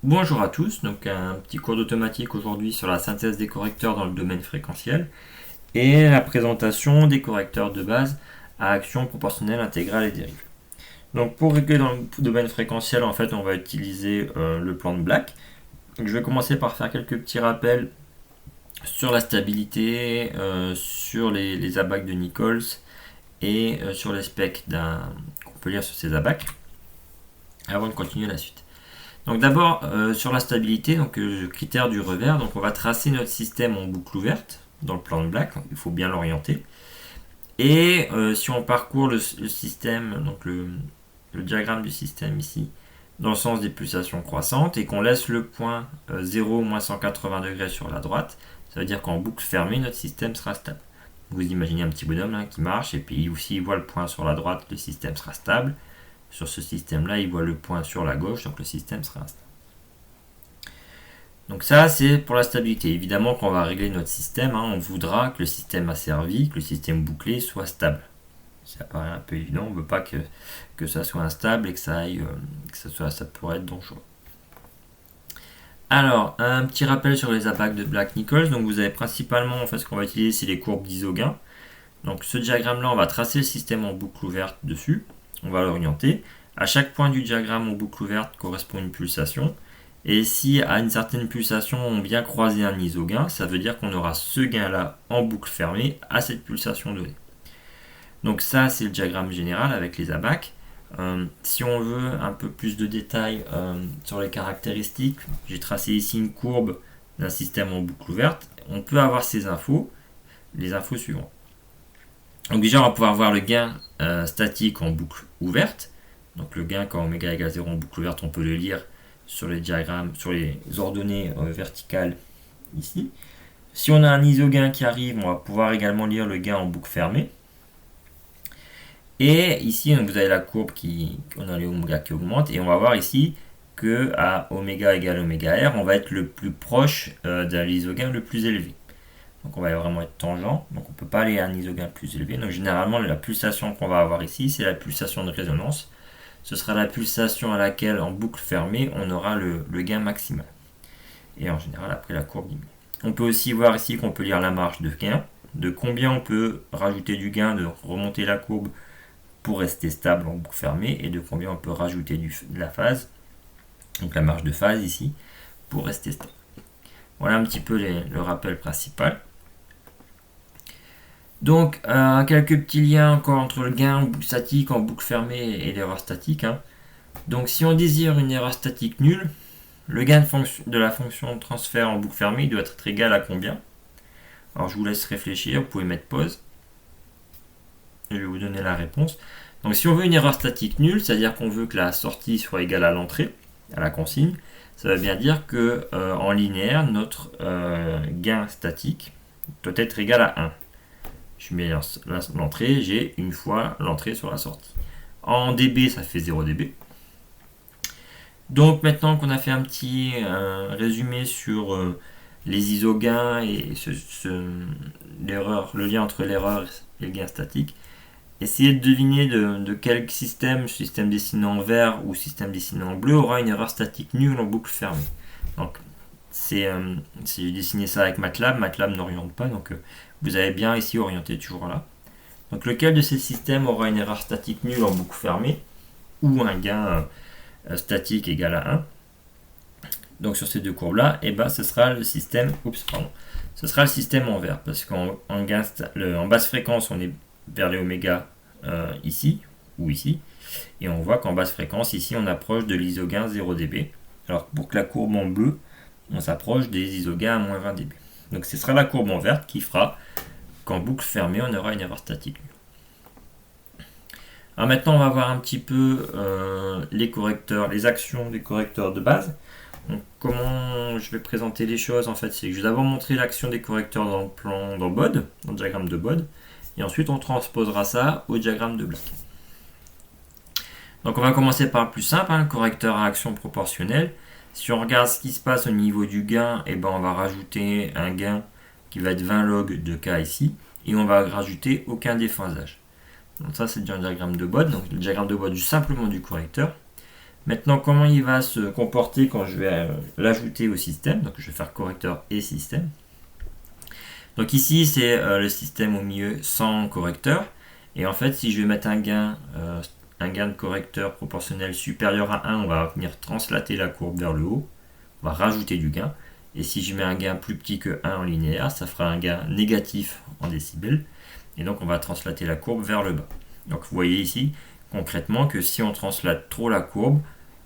Bonjour à tous, donc un petit cours d'automatique aujourd'hui sur la synthèse des correcteurs dans le domaine fréquentiel et la présentation des correcteurs de base à action proportionnelle, intégrale et dérivée. Donc pour régler dans le domaine fréquentiel, en fait, on va utiliser le plan de Black. Donc, je vais commencer par faire quelques petits rappels sur la stabilité, sur les abacs de Nichols et sur les specs qu'on peut lire sur ces abacs avant de continuer la suite. Donc d'abord sur la stabilité, donc critère du revers, donc on va tracer notre système en boucle ouverte dans le plan de Black, il faut bien l'orienter. Et si on parcourt le système, donc le diagramme du système ici, dans le sens des pulsations croissantes et qu'on laisse le point 0 moins 180 degrés sur la droite, ça veut dire qu'en boucle fermée, notre système sera stable. Vous imaginez un petit bonhomme là, qui marche et puis aussi il voit le point sur la droite, le système sera stable. Sur ce système-là, il voit le point sur la gauche, donc le système sera instable. Donc ça, c'est pour la stabilité. Évidemment, quand on va régler notre système, on voudra que le système asservi, que le système bouclé soit stable. Ça paraît un peu évident, on ne veut pas que ça soit instable et que ça aille, ça pourrait être dangereux. Alors, un petit rappel sur les abacs de Black-Nichols. Donc vous avez principalement, en fait, ce qu'on va utiliser, c'est les courbes d'Isoguin. Donc ce diagramme-là, on va tracer le système en boucle ouverte dessus. On va l'orienter. À chaque point du diagramme en boucle ouverte correspond une pulsation. Et si à une certaine pulsation on vient croiser un isogain, ça veut dire qu'on aura ce gain-là en boucle fermée à cette pulsation donnée. Donc ça, c'est le diagramme général avec les abacs. Si on veut un peu plus de détails sur les caractéristiques, j'ai tracé ici une courbe d'un système en boucle ouverte. On peut avoir ces infos, les infos suivantes. Donc déjà, on va pouvoir voir le gain statique en boucle ouverte. Donc le gain quand oméga égale 0 en boucle ouverte, on peut le lire sur les diagrammes, sur les ordonnées verticales ici. Si on a un isogain qui arrive, on va pouvoir également lire le gain en boucle fermée. Et ici, vous avez la courbe on a les oméga qui augmente, et on va voir ici que à oméga égale oméga r, on va être le plus proche d'un isogain le plus élevé. Donc on va vraiment être tangent, donc on ne peut pas aller à un isogain plus élevé. Donc généralement la pulsation qu'on va avoir ici, c'est la pulsation de résonance. Ce sera la pulsation à laquelle en boucle fermée on aura le gain maximal. Et en général après la courbe diminue. On peut aussi voir ici qu'on peut lire la marge de gain, de combien on peut rajouter du gain, de remonter la courbe pour rester stable en boucle fermée, et de combien on peut rajouter de la phase, donc la marge de phase ici, pour rester stable. Voilà un petit peu le rappel principal. Donc, quelques petits liens encore entre le gain statique en boucle fermée et l'erreur statique. Donc, si on désire une erreur statique nulle, le gain de la fonction de transfert en boucle fermée doit être égal à combien? Alors, je vous laisse réfléchir, vous pouvez mettre pause. Je vais vous donner la réponse. Donc, si on veut une erreur statique nulle, c'est-à-dire qu'on veut que la sortie soit égale à l'entrée, à la consigne, ça veut bien dire que en linéaire, notre gain statique doit être égal à 1. Je mets l'entrée, j'ai une fois l'entrée sur la sortie. En dB, ça fait 0 dB. Donc maintenant qu'on a fait un petit résumé sur les isogains et le lien entre l'erreur et le gain statique, essayez de deviner de quel système dessiné en vert ou système dessiné en bleu, aura une erreur statique nulle en boucle fermée. Donc j'ai dessiné ça avec MATLAB, MATLAB n'oriente pas, donc vous avez bien ici orienté toujours là. Donc lequel de ces systèmes aura une erreur statique nulle en boucle fermée ou un gain statique égal à 1. Donc sur ces deux courbes là, et ce sera le système ce sera le système en vert, parce qu'en basse fréquence on est vers les oméga ici ou ici, et on voit qu'en basse fréquence ici on approche de l'isogain 0 dB, alors pour que la courbe en bleu on s'approche des isogains à moins 20 dB. Donc ce sera la courbe en verte qui fera qu'en boucle fermée on aura une erreur statique. Alors maintenant on va voir un petit peu les correcteurs, les actions des correcteurs de base. Donc comment je vais présenter les choses, en fait, c'est que je vais d'abord montrer l'action des correcteurs dans le plan BOD, dans le diagramme de BOD, et ensuite on transposera ça au diagramme de Black. Donc on va commencer par le plus simple, le correcteur à action proportionnelle. Si on regarde ce qui se passe au niveau du gain, on va rajouter un gain qui va être 20 log de K ici, et on va rajouter aucun déphasage. Donc ça c'est le diagramme de BOD, donc le diagramme de BOD simplement du correcteur. Maintenant, comment il va se comporter quand je vais l'ajouter au système? Donc je vais faire correcteur et système. Donc ici, c'est le système au milieu sans correcteur. Et en fait, si je vais mettre un gain de correcteur proportionnel supérieur à 1, on va venir translater la courbe vers le haut. On va rajouter du gain. Et si je mets un gain plus petit que 1 en linéaire, ça fera un gain négatif en décibels. Et donc on va translater la courbe vers le bas. Donc vous voyez ici concrètement que si on translate trop la courbe,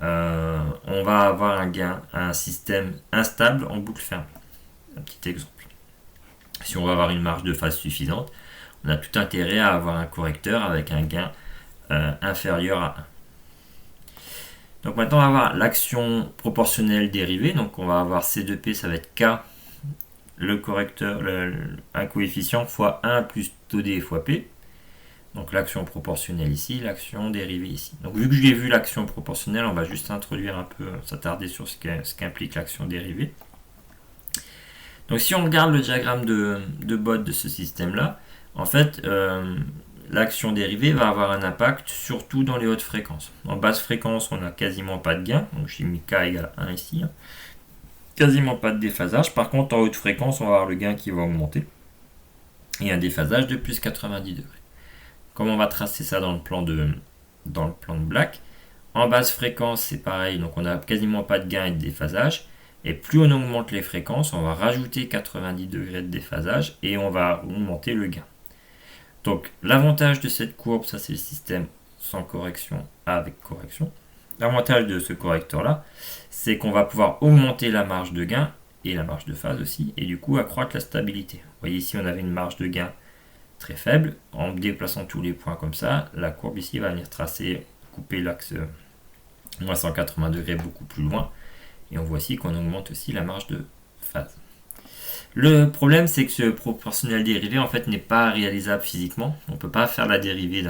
on va avoir un système instable en boucle fermée. Un petit exemple. Si on va avoir une marge de phase suffisante, on a tout intérêt à avoir un correcteur avec un gain inférieur à 1. Donc maintenant on va avoir l'action proportionnelle dérivée. Donc on va avoir C2P, ça va être K, le correcteur, un coefficient fois 1 plus taux D fois P. Donc l'action proportionnelle ici, l'action dérivée ici. Donc vu que j'ai vu l'action proportionnelle, on va juste introduire un peu, s'attarder sur ce qu'implique l'action dérivée. Donc si on regarde le diagramme de Bode de ce système-là, en fait, l'action dérivée va avoir un impact surtout dans les hautes fréquences. En basse fréquence, on n'a quasiment pas de gain, donc j'ai mis K égale 1 ici. Quasiment pas de déphasage. Par contre, en haute fréquence, on va avoir le gain qui va augmenter. Et un déphasage de plus 90 degrés. Comment on va tracer ça dans le plan de Black? En basse fréquence, c'est pareil, donc on n'a quasiment pas de gain et de déphasage. Et plus on augmente les fréquences, on va rajouter 90 degrés de déphasage et on va augmenter le gain. Donc l'avantage de cette courbe, ça c'est le système sans correction avec correction. L'avantage de ce correcteur-là, c'est qu'on va pouvoir augmenter la marge de gain et la marge de phase aussi, et du coup accroître la stabilité. Vous voyez ici, on avait une marge de gain très faible. En déplaçant tous les points comme ça, la courbe ici va venir tracer, couper l'axe moins 180 degrés beaucoup plus loin. Et on voit ici qu'on augmente aussi la marge de phase. Le problème, c'est que ce proportionnel dérivé en fait n'est pas réalisable physiquement. On ne peut pas faire la dérivée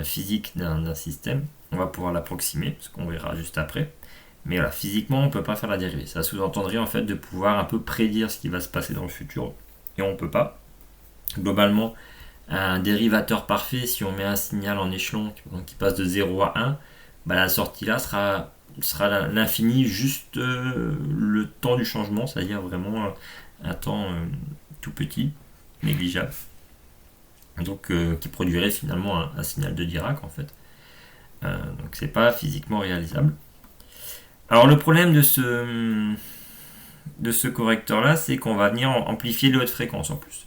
physique d'un système. On va pouvoir l'approximer, ce qu'on verra juste après. Mais voilà, physiquement, on ne peut pas faire la dérivée. Ça sous-entendrait en fait de pouvoir un peu prédire ce qui va se passer dans le futur. Et on ne peut pas. Globalement, un dérivateur parfait, si on met un signal en échelon qui passe de 0 à 1, la sortie là sera l'infini, juste le temps du changement, c'est-à-dire vraiment un temps tout petit, négligeable. Donc qui produirait finalement un signal de Dirac en fait. Donc c'est pas physiquement réalisable. Alors le problème de ce correcteur là, c'est qu'on va venir amplifier les hautes fréquences en plus.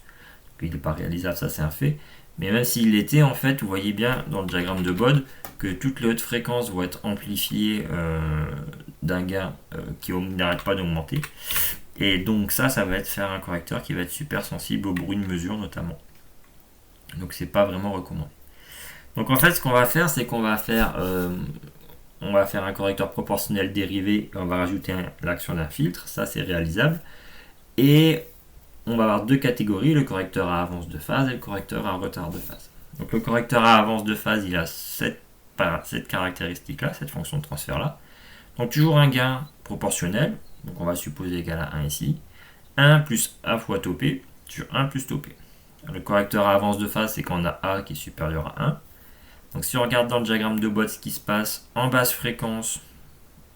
Donc, il n'est pas réalisable, ça c'est un fait. Mais même s'il l'était, en fait, vous voyez bien dans le diagramme de Bode que toutes les hautes fréquences vont être amplifiées d'un gain qui n'arrête pas d'augmenter. Et donc ça va faire un correcteur qui va être super sensible au bruit de mesure notamment. Donc c'est pas vraiment recommandé. Donc en fait, ce qu'on va faire, c'est qu'on va faire un correcteur proportionnel dérivé et on va rajouter l'action d'un filtre. Ça c'est réalisable. Et on va avoir deux catégories, le correcteur à avance de phase et le correcteur à retard de phase. Donc le correcteur à avance de phase, il a cette caractéristique-là, cette fonction de transfert-là. Donc toujours un gain proportionnel, donc on va supposer égal à 1 ici. 1 plus A fois tau P sur 1 plus tau P. Le correcteur à avance de phase, c'est quand on a A qui est supérieur à 1. Donc si on regarde dans le diagramme de Bode ce qui se passe, en basse fréquence,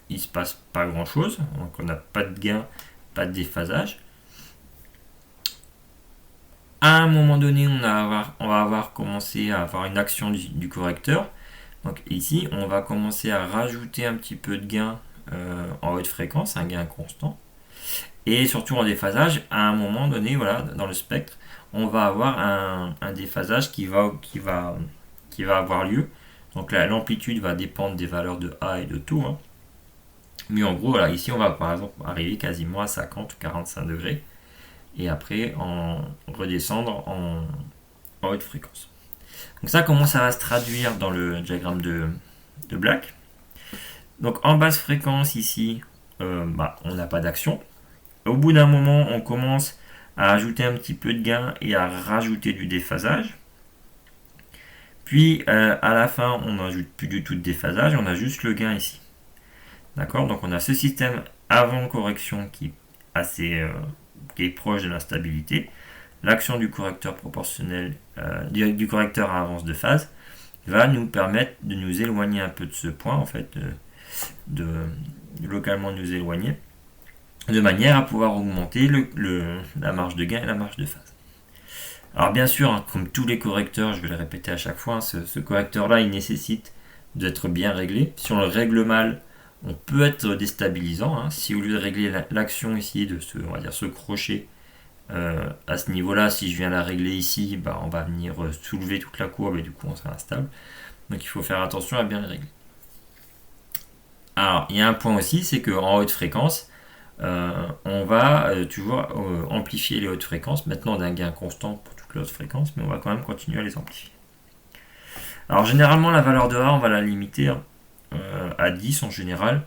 il ne se passe pas grand-chose. Donc on n'a pas de gain, pas de déphasage. À un moment donné, on va avoir commencé à avoir une action du correcteur. Donc ici, on va commencer à rajouter un petit peu de gain en haute fréquence, un gain constant. Et surtout en déphasage, à un moment donné, voilà, dans le spectre, on va avoir un déphasage qui va avoir lieu. Donc l'amplitude va dépendre des valeurs de A et de tau. Hein. Mais en gros, voilà, ici, on va par exemple arriver quasiment à 50 ou 45 degrés. Et après redescendre en haute fréquence. Donc ça, comment ça va se traduire dans le diagramme de Black? Donc en basse fréquence ici, on n'a pas d'action. Au bout d'un moment, on commence à ajouter un petit peu de gain et à rajouter du déphasage. Puis à la fin, on n'ajoute plus du tout de déphasage, on a juste le gain ici. D'accord? Donc on a ce système avant correction qui est proche de l'instabilité. L'action du correcteur proportionnel, du correcteur à avance de phase, va nous permettre de nous éloigner un peu de ce point en fait, de localement nous éloigner, de manière à pouvoir augmenter la marge de gain et la marge de phase. Alors bien sûr, hein, comme tous les correcteurs, je vais le répéter à chaque fois, hein, ce correcteur-là, il nécessite d'être bien réglé. Si on le règle mal, on peut être déstabilisant. Hein. Si au lieu de régler l'action ici, de on va dire ce crochet à ce niveau-là, si je viens la régler ici, bah, on va venir soulever toute la courbe et du coup on sera instable. Donc il faut faire attention à bien les régler. Alors il y a un point aussi, c'est qu'en haute fréquence, on va toujours amplifier les hautes fréquences, maintenant d'un gain constant pour toutes les hautes fréquences, mais on va quand même continuer à les amplifier. Alors généralement la valeur de A, on va la limiter à 10 en général.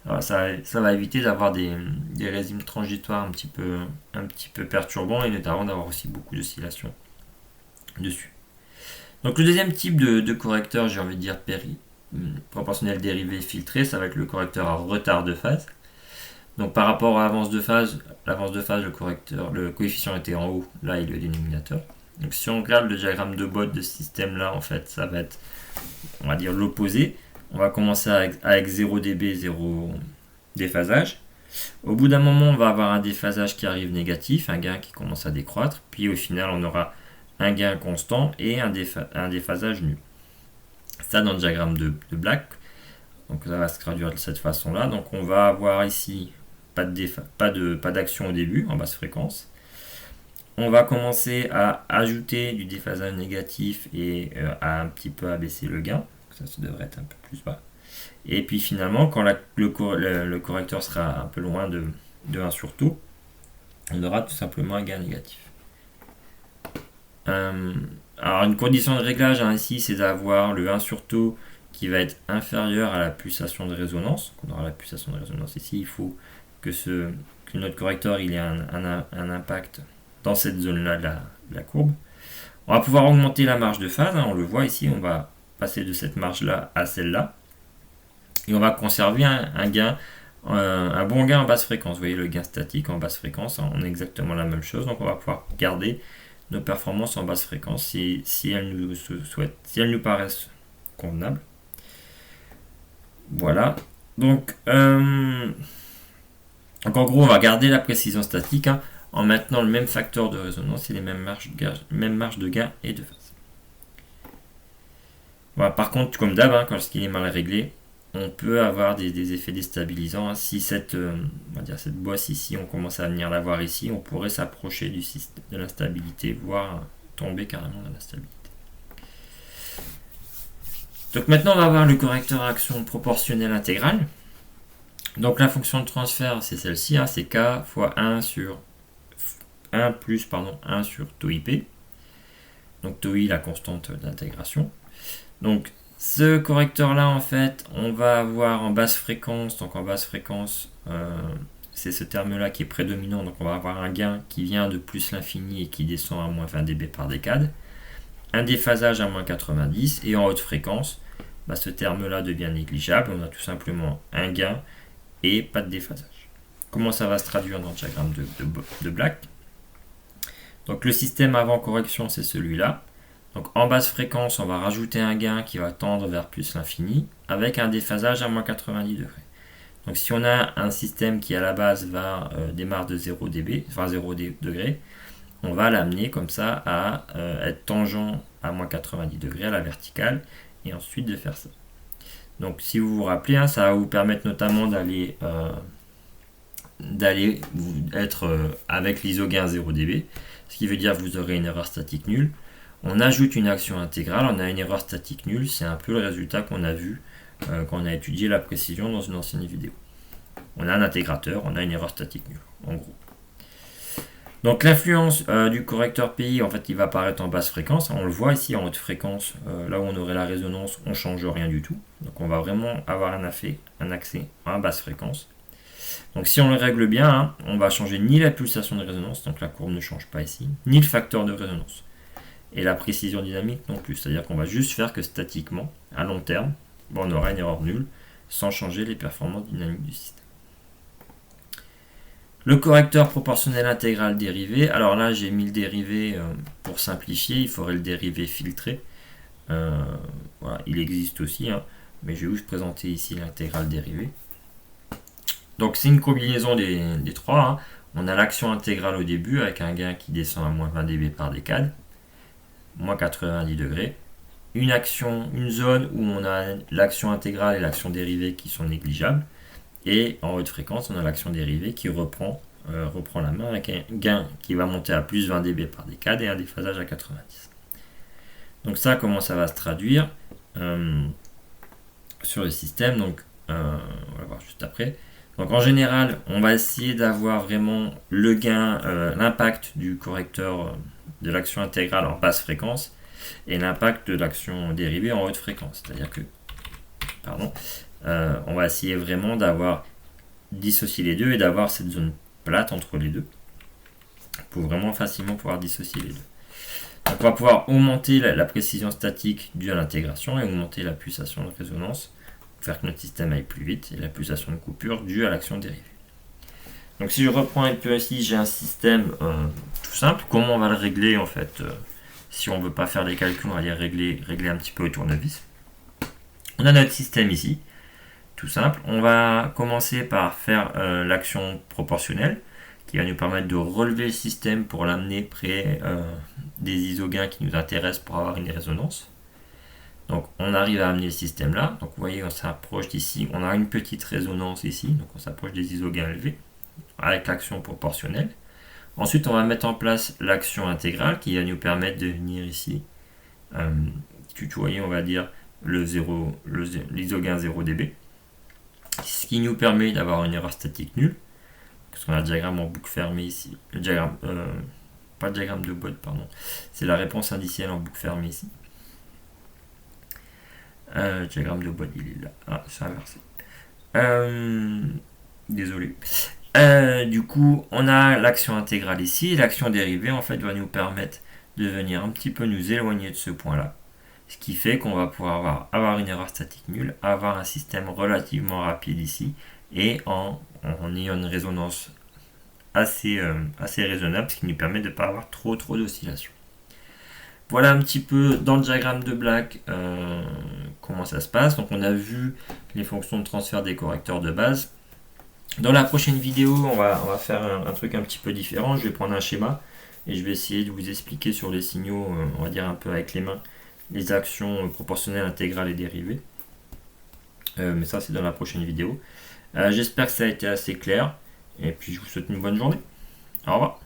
Alors, ça va éviter d'avoir des régimes transitoires un petit peu perturbants et notamment d'avoir aussi beaucoup d'oscillations dessus. Donc le deuxième type de correcteur, j'ai envie de dire proportionnel dérivé filtré, ça va être le correcteur à retard de phase. Donc par rapport à l'avance de phase, le coefficient était en haut, là il est le dénominateur. Donc si on regarde le diagramme de Bode de ce système là, en fait ça va être, on va dire, l'opposé. On va commencer avec 0 dB, 0 déphasage. Au bout d'un moment, on va avoir un déphasage qui arrive négatif, un gain qui commence à décroître. Puis au final, on aura un gain constant et un déphasage nul. Ça dans le diagramme de Black. Donc ça va se traduire de cette façon-là. Donc on va avoir ici pas d'action au début en basse fréquence. On va commencer à ajouter du déphasage négatif et à un petit peu abaisser le gain. Ça devrait être un peu plus bas. Et puis finalement, quand le correcteur sera un peu loin de 1 sur taux, on aura tout simplement un gain négatif. Alors une condition de réglage ici, c'est d'avoir le 1 sur taux qui va être inférieur à la pulsation de résonance. Donc on aura la pulsation de résonance ici. Il faut que notre correcteur il ait un impact dans cette zone-là de la courbe. On va pouvoir augmenter la marge de phase. On le voit ici, on va passer de cette marge-là à celle-là. Et on va conserver un gain, un bon gain en basse fréquence. Vous voyez le gain statique en basse fréquence, on a exactement la même chose. Donc on va pouvoir garder nos performances en basse fréquence si elles nous paraissent convenables. Voilà. Donc en gros, on va garder la précision statique en maintenant le même facteur de résonance et les mêmes marges de gain et de phase. Voilà, par contre, comme d'hab, quand il est mal réglé, on peut avoir des effets déstabilisants. Si cette boisse ici, on commence à venir la voir ici, on pourrait s'approcher de l'instabilité, voire tomber carrément dans l'instabilité. Donc maintenant, on va voir le correcteur à action proportionnelle intégrale. Donc la fonction de transfert, c'est celle-ci, c'est K fois 1 sur 1 plus 1 sur taux IP. Donc taux I, la constante d'intégration. Donc ce correcteur là en fait on va avoir en basse fréquence, donc en basse fréquence c'est ce terme là qui est prédominant, donc on va avoir un gain qui vient de plus l'infini et qui descend à moins 20 dB par décade, un déphasage à moins 90 et en haute fréquence ce terme là devient négligeable, on a tout simplement un gain et pas de déphasage. Comment ça va se traduire dans le diagramme de Black? Donc le système avant correction c'est celui-là. Donc en basse fréquence, on va rajouter un gain qui va tendre vers plus l'infini avec un déphasage à moins 90 degrés. Donc si on a un système qui à la base démarre de 0 dB, enfin 0 degré, on va l'amener comme ça à être tangent à moins 90 degrés à la verticale et ensuite de faire ça. Donc si vous vous rappelez, ça va vous permettre notamment d'aller être avec l'isogain 0 dB, ce qui veut dire que vous aurez une erreur statique nulle. On ajoute une action intégrale, on a une erreur statique nulle, c'est un peu le résultat qu'on a vu quand on a étudié la précision dans une ancienne vidéo. On a un intégrateur, on a une erreur statique nulle, en gros. Donc l'influence du correcteur PI, en fait, il va apparaître en basse fréquence. On le voit ici en haute fréquence, là où on aurait la résonance, on ne change rien du tout. Donc on va vraiment avoir un accès en basse fréquence. Donc si on le règle bien, on va changer ni la pulsation de résonance, donc la courbe ne change pas ici, ni le facteur de résonance. Et la précision dynamique non plus, c'est-à-dire qu'on va juste faire que statiquement, à long terme, on aura une erreur nulle sans changer les performances dynamiques du système. Le correcteur proportionnel intégral dérivé, alors là j'ai mis le dérivé pour simplifier, il faudrait le dérivé filtré. Voilà, il existe aussi. mais je vais vous présenter ici l'intégrale dérivée. Donc c'est une combinaison des trois, hein. On a l'action intégrale au début avec un gain qui descend à moins 20 dB par décade, moins 90 degrés. Une zone où on a l'action intégrale et l'action dérivée qui sont négligeables. Et en haute fréquence, on a l'action dérivée qui reprend la main avec un gain qui va monter à plus 20 dB par décade et un déphasage à 90. Donc ça, comment ça va se traduire sur le système. Donc on va voir juste après. Donc en général, on va essayer d'avoir vraiment le gain, l'impact du correcteur de l'action intégrale en basse fréquence et l'impact de l'action dérivée en haute fréquence. C'est-à-dire que, on va essayer vraiment d'avoir dissocié les deux et d'avoir cette zone plate entre les deux pour vraiment facilement pouvoir dissocier les deux. Donc on va pouvoir augmenter la précision statique due à l'intégration et augmenter la pulsation de résonance pour faire que notre système aille plus vite et la pulsation de coupure due à l'action dérivée. Donc si je reprends un peu ici, j'ai un système tout simple. Comment on va le régler en fait si on ne veut pas faire des calculs, on va dire régler un petit peu au tournevis. On a notre système ici, tout simple. On va commencer par faire l'action proportionnelle qui va nous permettre de relever le système pour l'amener près des isogains qui nous intéressent pour avoir une résonance. Donc on arrive à amener le système là. Donc vous voyez, on s'approche d'ici. On a une petite résonance ici. Donc on s'approche des isogains élevés avec l'action proportionnelle. Ensuite, on va mettre en place l'action intégrale qui va nous permettre de venir ici tutoyer, on va dire, l'isogain 0 dB. Ce qui nous permet d'avoir une erreur statique nulle. Parce qu'on a le diagramme en boucle fermée ici. Le diagramme, pas le diagramme de Bode, pardon. C'est la réponse indicielle en boucle fermée ici. Le diagramme de Bode, il est là. Ah, c'est inversé. Désolé. Du coup, on a l'action intégrale ici. Et l'action dérivée, en fait, va nous permettre de venir un petit peu nous éloigner de ce point-là. Ce qui fait qu'on va pouvoir avoir une erreur statique nulle, avoir un système relativement rapide ici, et en ayant une résonance assez raisonnable, ce qui nous permet de ne pas avoir trop d'oscillations. Voilà un petit peu dans le diagramme de Black comment ça se passe. Donc on a vu les fonctions de transfert des correcteurs de base. Dans la prochaine vidéo, on va faire un truc un petit peu différent. Je vais prendre un schéma et je vais essayer de vous expliquer sur les signaux, on va dire un peu avec les mains, les actions proportionnelles, intégrales et dérivées. Mais ça, c'est dans la prochaine vidéo. J'espère que ça a été assez clair. Et puis, je vous souhaite une bonne journée. Au revoir.